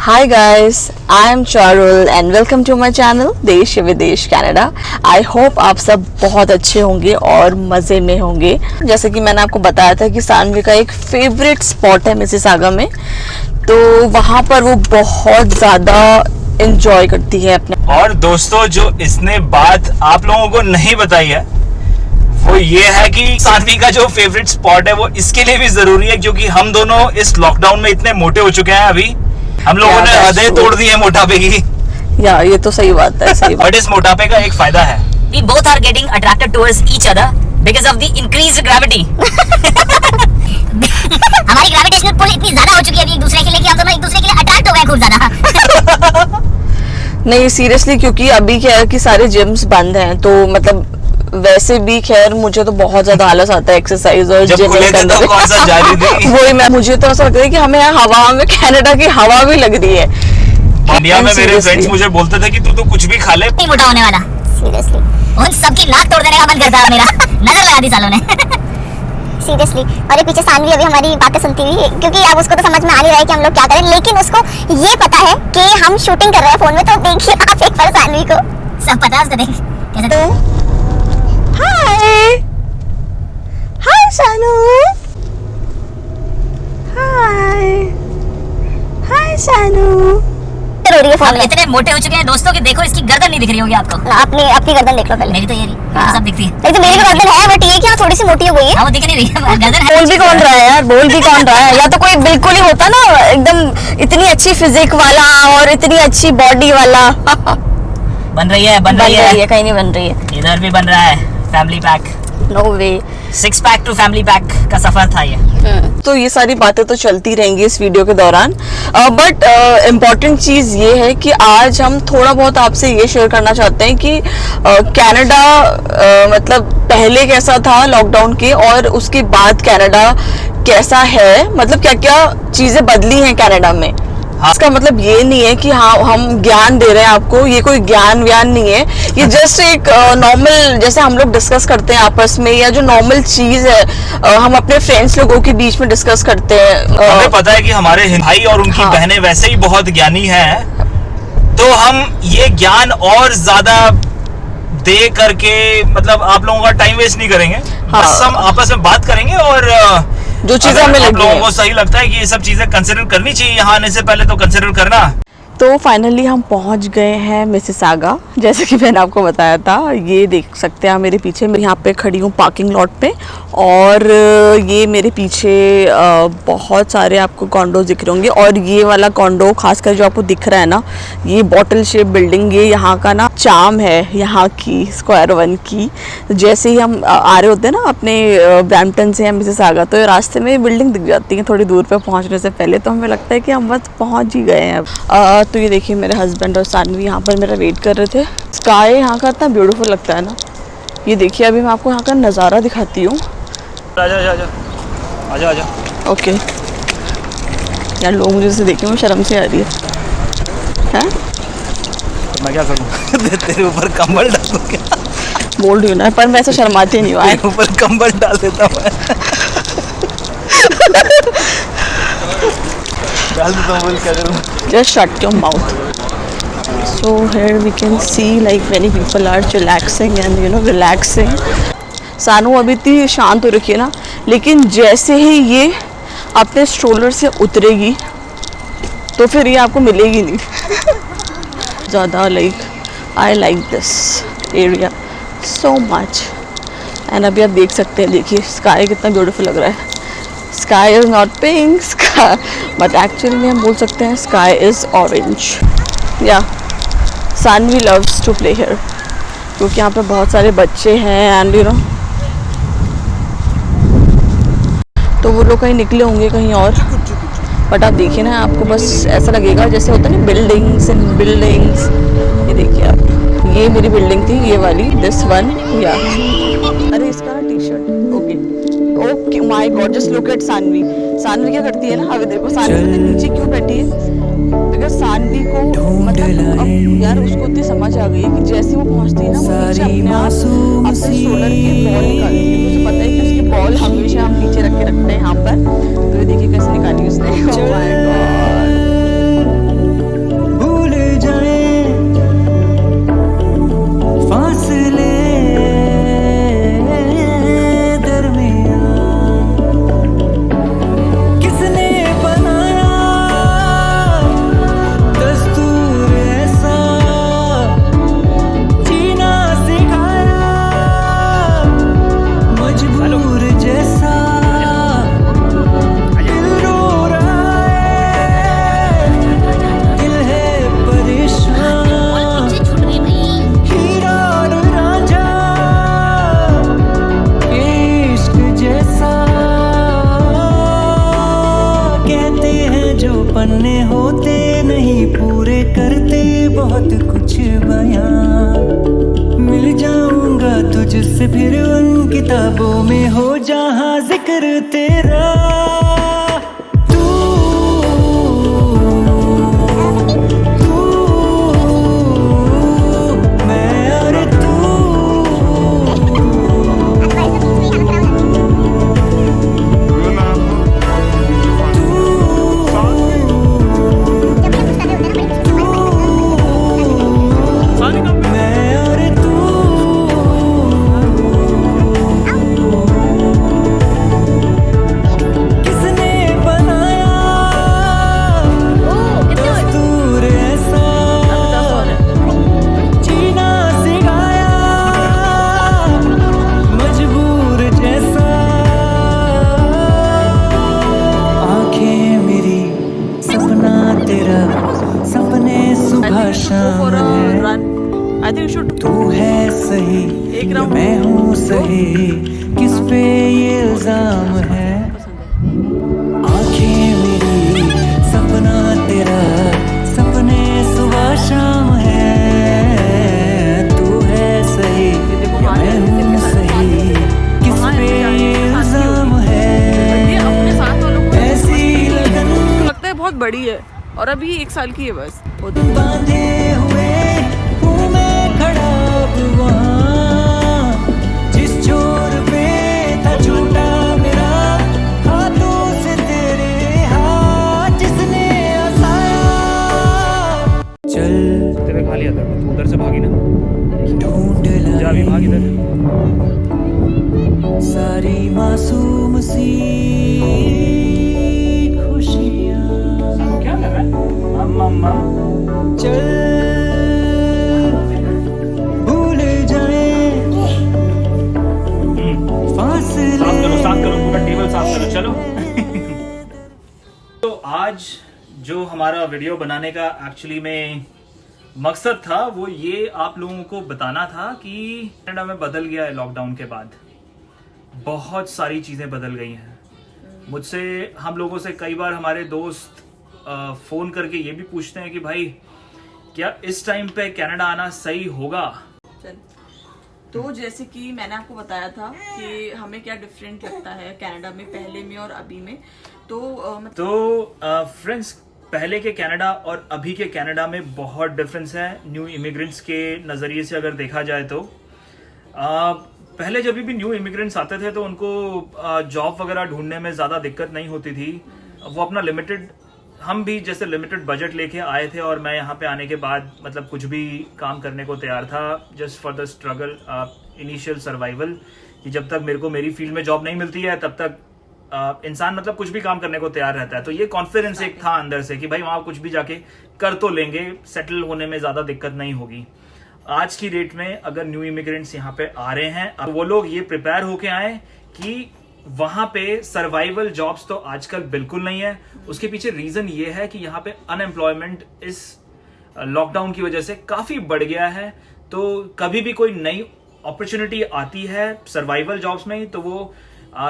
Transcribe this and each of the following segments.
Hi guys, I am Charul and welcome to my channel देश विदेश Canada. I hope आप सब बहुत अच्छे होंगे और मज़े में होंगे। जैसे कि मैंने आपको बताया था कि सानवी का एक फेवरेट स्पॉट है मिसिसागा में, तो वहाँ पर वो बहुत ज़्यादा एंजॉय करती है अपने। और दोस्तों, जो इसने बात आप लोगों को नहीं बताई है वो ये है कि सानवी का जो फेवरेट स्पॉट है वो इसके लिए भी जरूरी है, क्योंकि हम दोनों इस लॉकडाउन में इतने मोटे हो चुके हैं। अभी हम लोगों ने हदें तोड़ दी है मोटापे की। या ये तो सही बात है, सही बात। बट इस मोटापे का एक फायदा है, We both are getting attracted towards each other because of the increased gravity. हमारी ग्रेविटेशनल पुल इतनी ज्यादा हो चुकी है अभी एक दूसरे के लिए कि हम दोनों एक दूसरे के लिए अट्रैक्ट हो गए खूब ज्यादा। नहीं सीरियसली, क्योंकि अभी क्या है कि सारे जिम्स बंद हैं, तो मतलब वैसे भी खैर मुझे तो बहुत ज्यादा आलस आता है एक्सरसाइज और जिम करने में। कौन सा जारी थी? वही मैं, मुझे तो ऐसा लगता है कि हमें यहाँ हवा में कनाडा की हवा भी लग रही है। इंडिया में मेरे फ्रेंड्स मुझे बोलते थे कि तू तो कुछ भी खा ले, नहीं मोटा होने वाला। सीरियसली उन सबकी नाक तोड़ देने का मन करता है मेरा। नजर लगा दी सालों ने। सीरियसली। और ये पीछे सानवी अभी हमारी बातें सुनती हुई, क्योंकि अब उसको तो समझ में आ नहीं रहा है कि हम लोग क्या करें, लेकिन उसको ये पता है कि हम शूटिंग कर रहे हैं फोन में। तो देखिए आप एक बार सानवी को, सब पता है उसको, देख कैसे। हाय हाय सानू, हाय हाय सानू। हो रही है फोन हम में। इतने मोटे हो चुके हैं दोस्तों कि देखो इसकी गर्दन नहीं दिख रही होगी आपको। अपनी अपनी गर्दन देख लो पहले। मेरी तो ये रही, सब दिखती है। नहीं तो मेरी भी गर्दन है, बट ये क्या थोड़ी सी मोटी हो गई है। हाँ, वो दिख नहीं रही है, गर्दन है। बोल भी कौन रहा है यार, बोल भी कौन रहा है? या तो कोई बिल्कुल ही होता ना एकदम इतनी अच्छी फिजिक वाला और इतनी अच्छी बॉडी वाला। बन रही है, बन रही है, कहीं नहीं बन रही है। इधर भी बन रहा है family pack. No way. 6 pack to family pack का सफर था ये। तो ये सारी बातें तो चलती रहेंगी इस वीडियो के दौरान, बट इम्पॉर्टेंट चीज़ ये है कि आज हम थोड़ा बहुत आपसे ये शेयर करना चाहते हैं कि कनाडा मतलब पहले कैसा था लॉकडाउन के, और उसके बाद कनाडा कैसा है, मतलब क्या क्या चीज़ें बदली हैं कनाडा में। हाँ। इसका मतलब ये नहीं है कि हाँ हम ज्ञान दे रहे हैं आपको, ये कोई ज्ञान व्यान नहीं है, ये जस्ट एक नॉर्मल, जैसे हम लोग डिस्कस करते हैं आपस में, या जो नॉर्मल चीज है हम अपने फ्रेंड्स लोगों के बीच में डिस्कस करते हैं। हमें पता है कि हमारे भाई और उनकी हाँ। बहनें वैसे ही बहुत ज्ञानी हैं, तो हम ये ज्ञान और ज्यादा दे करके मतलब आप लोगों का टाइम वेस्ट नहीं करेंगे। हाँ। बस हम आपस में बात करेंगे, और जो चीजें हमें आप लगी लोगों हैं। को सही लगता है कि ये सब चीजें कंसिडर करनी चाहिए, यहाँ आने से पहले तो कंसिडर करना। तो फाइनली हम पहुंच गए हैं मिसिसागा, जैसे कि मैंने आपको बताया था। ये देख सकते हैं मेरे पीछे, मैं यहाँ पे खड़ी हूँ पार्किंग लॉट पे, और ये मेरे पीछे बहुत सारे आपको कॉन्डो दिख रहे होंगे। और ये वाला कॉन्डो खासकर जो आपको दिख रहा है ना, ये बॉटल शेप बिल्डिंग, ये यहाँ का ना चार्म है यहाँ की स्क्वायर वन की। जैसे ही हम आ रहे होते हैं ना अपने ब्रैम्पटन से या मिसिसागा, तो रास्ते में बिल्डिंग दिख जाती है थोड़ी दूर पे पहुँचने से पहले, तो हमें लगता है कि हम बस पहुँच ही गए हैं। तो ये देखिए मेरे हस्बैंड और सानवी यहाँ पर मेरा वेट कर रहे थे। स्काई यहाँ का इतना ब्यूटीफुल लगता है ना। ये देखिए अभी मैं आपको यहाँ का नज़ारा दिखाती हूँ। आजा आजा आजा आजा आजा। ओके यार, लोग मुझे से देखें, मुझे शर्म से आ रही है। तो मैं क्या करूँ? तेरे ऊपर कंबल डाल दूँ क्या? बोल रही हूँ ना, पर मैं ऐसे शर्माती नहीं हूँ। तेरे ऊपर कंबल डाल देता हूँ मैं। डाल देता हूँ, बोल क्या करूँ? Just shut your mouth. So here we can see like many people are chillaxing and relaxing. सानू अभी इतनी शांत हो रखी है ना, लेकिन जैसे ही ये अपने स्ट्रोलर से उतरेगी तो फिर ये आपको मिलेगी नहीं। ज़्यादा I like this area so much. And अभी आप देख सकते हैं, देखिए स्काई कितना ब्यूटीफुल लग रहा है। Sky is not pink sky, but actually में हम बोल सकते हैं स्काई इज़ ऑरेंज। या Saanvi loves to play here, क्योंकि यहाँ पे बहुत सारे बच्चे हैं एंड तो वो लोग कहीं निकले होंगे कहीं और। बट आप देखिए ना, आपको बस ऐसा लगेगा जैसे होता है ना बिल्डिंग्स एंड बिल्डिंग्स। ये देखिए आप, ये मेरी बिल्डिंग थी, ये वाली, दिस वन। या अरे इसका ना T shirt, okay okay my god, just look at Saanvi. Saanvi क्या करती है ना, अभी देखो सानवी नीचे क्यों बैठी है, बिकॉज सानवी को मतलब अब यार उसको इतनी समझ आ गई है कि जैसे वो पहुंचती है ना, वो नीचे अपने आप अपने शोल्डर की बॉल निकालती है। मुझे पता है कि उसकी बॉल हमेशा हम नीचे रख के रखते हैं यहाँ पर। तो ये देखिए कैसे निकाली उसने। Oh my God. कुछ बयां, मिल जाऊंगा तुझसे फिर उन किताबों में हो जहां जिक्र तेरा। I think you should तू है सही एक राउंड मैं हूँ सही, किस पे ये इल्जाम है। आंखें मेरी सपना तेरा, सपने सुबह शाम है। तू है सही मैं हूँ सही, किस पे ये इल्जाम है। अपने साथ वालों को ऐसी लगन लगता है बहुत बड़ी है और अभी 1 साल की है बस। बांधे हुए हूँ मैं खड़ा अब वहाँ, जिस छोर पे था छूटा मेरा हाथों से तेरे हाथ जिसने हंसाया। चल तेरे खा लिया था, तू उधर से भागी ना, ढूंढ जा अभी भाग इधर। सारी मासूम सी खुशियाँ। क्या कर रहा है मम्मा? चल भूल जाए फासले। साफ करो पूरा टेबल साफ करो, चलो। तो आज जो हमारा वीडियो बनाने का एक्चुअली में मकसद था वो ये आप लोगों को बताना था कि कनाडा में बदल गया है लॉकडाउन के बाद, बहुत सारी चीजें बदल गई हैं। मुझसे हम लोगों से कई बार हमारे दोस्त फोन करके ये भी पूछते हैं कि भाई क्या इस टाइम पे कनाडा आना सही होगा। तो जैसे कि मैंने आपको बताया था कि हमें क्या डिफरेंट लगता है कनाडा में पहले में और अभी में। तो फ्रेंड्स, पहले के कनाडा और अभी के कनाडा में बहुत डिफरेंस है न्यू इमिग्रेंट्स के नज़रिए से अगर देखा जाए तो। पहले जब भी न्यू इमिग्रेंट्स आते थे तो उनको जॉब वगैरह ढूंढने में ज़्यादा दिक्कत नहीं होती थी। वो अपना हम भी जैसे लिमिटेड बजट लेके आए थे और मैं यहाँ पे आने के बाद मतलब कुछ भी काम करने को तैयार था, just for the struggle initial survival, कि जब तक मेरे को मेरी फील्ड में जॉब नहीं मिलती है तब तक इंसान मतलब कुछ भी काम करने को तैयार रहता है। तो ये कॉन्फिडेंस एक था अंदर से कि भाई वहाँ कुछ भी जाके कर तो लेंगे, सेटल होने में ज़्यादा दिक्कत नहीं होगी। आज की डेट में अगर न्यू इमिग्रेंट्स यहाँ पे आ रहे हैं अब वो लोग ये प्रिपेयर होके आए कि वहां पे सर्वाइवल जॉब्स तो आजकल बिल्कुल नहीं है। उसके पीछे रीजन ये है कि यहाँ पे अनएम्प्लॉयमेंट इस लॉकडाउन की वजह से काफी बढ़ गया है। तो कभी भी कोई नई अपॉर्चुनिटी आती है सर्वाइवल जॉब्स में तो वो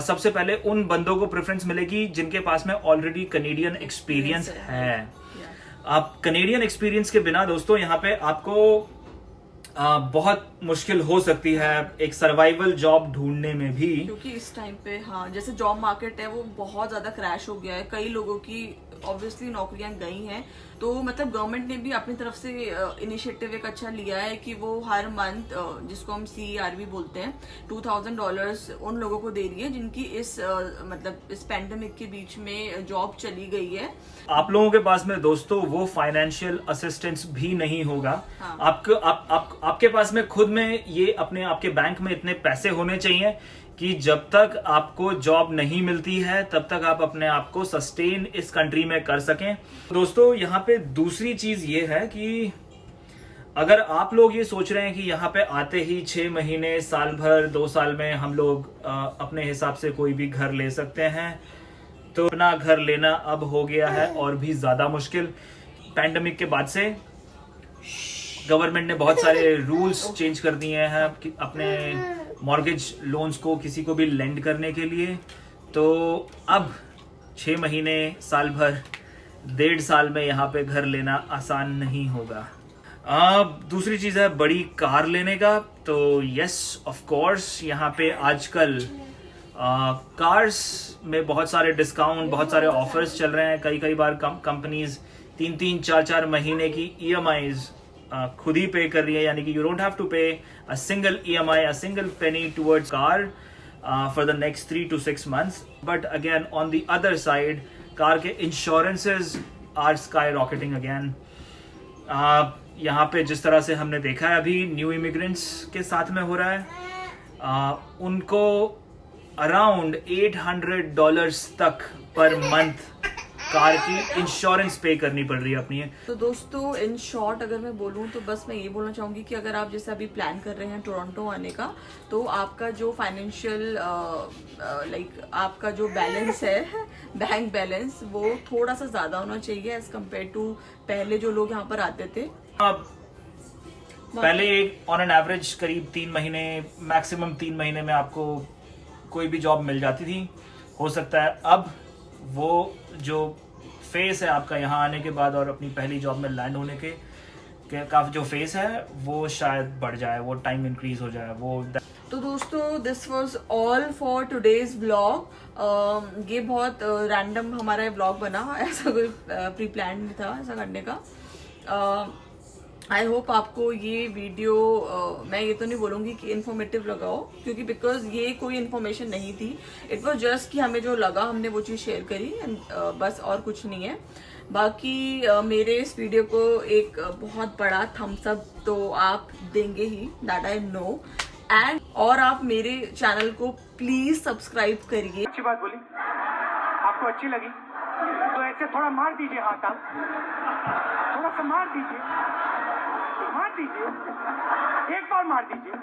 सबसे पहले उन बंदों को प्रेफरेंस मिलेगी जिनके पास में ऑलरेडी कनेडियन एक्सपीरियंस है। आप कनेडियन एक्सपीरियंस के बिना दोस्तों यहाँ पे आपको बहुत मुश्किल हो सकती है एक सर्वाइवल जॉब ढूंढने में भी, क्योंकि इस टाइम पे जैसे जॉब मार्केट है वो बहुत ज्यादा क्रैश हो गया है। कई लोगों की ऑब्वियसली नौकरियां गई हैं, तो मतलब गवर्नमेंट ने भी अपनी तरफ से इनिशिएटिव एक अच्छा लिया है कि वो हर मंथ जिसको हम CERB बोलते हैं $2000 उन लोगों को दे रही है जिनकी इस पेंडेमिक के बीच में जॉब चली गई है। आप लोगों के पास में दोस्तों वो फाइनेंशियल असिस्टेंस भी नहीं होगा। आपके पास में खुद में ये अपने आपके बैंक में इतने पैसे होने चाहिए कि जब तक आपको जॉब नहीं मिलती है तब तक आप अपने आप को सस्टेन इस कंट्री में कर सकें। दोस्तों यहाँ पे दूसरी चीज ये है कि अगर आप लोग ये सोच रहे हैं कि यहाँ पे आते ही 6 महीने, साल भर, 2 साल में हम लोग अपने हिसाब से कोई भी घर ले सकते हैं, तो अपना घर लेना अब हो गया है और भी ज्यादा मुश्किल। पैंडेमिक के बाद से गवर्नमेंट ने बहुत सारे रूल्स चेंज कर दिए हैं अपने मॉर्गेज लोन्स को किसी को भी लेंड करने के लिए। तो अब 6 महीने, साल भर, 1.5 साल में यहाँ पे घर लेना आसान नहीं होगा। दूसरी चीज़ है बड़ी कार लेने का। तो यस ऑफ कोर्स यहाँ पे आजकल कार्स में बहुत सारे डिस्काउंट, बहुत सारे ऑफर्स चल रहे हैं। कई बार कंपनीज 3-3, 4-4 महीने की EMIs खुद ही पे कर रही है, यानी कि you don't have to pay a single EMI, a single penny towards car for the next 3 to 6 months। But again on the other side car के insurances are skyrocketing again. यहाँ पे जिस तरह से हमने देखा है अभी न्यू इमिग्रेंट्स के साथ में हो रहा है, उनको अराउंड $800 तक पर मंथ कार की इंश्योरेंस पे करनी पड़ रही है अपनी। तो दोस्तों इन शॉर्ट अगर मैं बोलूँ तो बस मैं ये बोलना चाहूँगी कि अगर आप जैसे अभी प्लान कर रहे हैं टोरंटो आने का, तो आपका जो फाइनेंशियल आपका जो बैलेंस है, बैंक बैलेंस, वो थोड़ा सा ज़्यादा होना चाहिए एज कम्पेयर टू पहले जो लोग यहाँ पर आते थे। पहले ऑन एन एवरेज करीब 3 महीने, मैक्सिमम 3 महीने में आपको कोई भी जॉब मिल जाती थी। हो सकता है अब वो जो फेस है आपका यहाँ आने के बाद और अपनी पहली जॉब में लैंड होने के काफी जो फेस है वो शायद बढ़ जाए, वो टाइम इंक्रीज हो जाए वो। तो दोस्तों this was all for today's vlog. ये बहुत रैंडम हमारा व्लॉग बना, ऐसा कोई प्री प्लान नहीं था ऐसा करने का। आई होप आपको ये वीडियो मैं ये तो नहीं बोलूँगी कि इन्फॉर्मेटिव लगाओ, क्योंकि बिकॉज ये कोई इन्फॉर्मेशन नहीं थी। इट वॉज जस्ट कि हमें जो लगा हमने वो चीज़ शेयर करी, बस और कुछ नहीं है। बाकी मेरे इस वीडियो को एक बहुत बड़ा थम्स अप तो आप देंगे ही, दैट आई नो। एंड और आप मेरे चैनल को प्लीज सब्सक्राइब करिए। अच्छी बात बोली, आपको अच्छी लगी तो ऐसे थोड़ा मार दीजिए हाथ, आप थोड़ा सा मार दीजिए, एक बार मार दीजिए।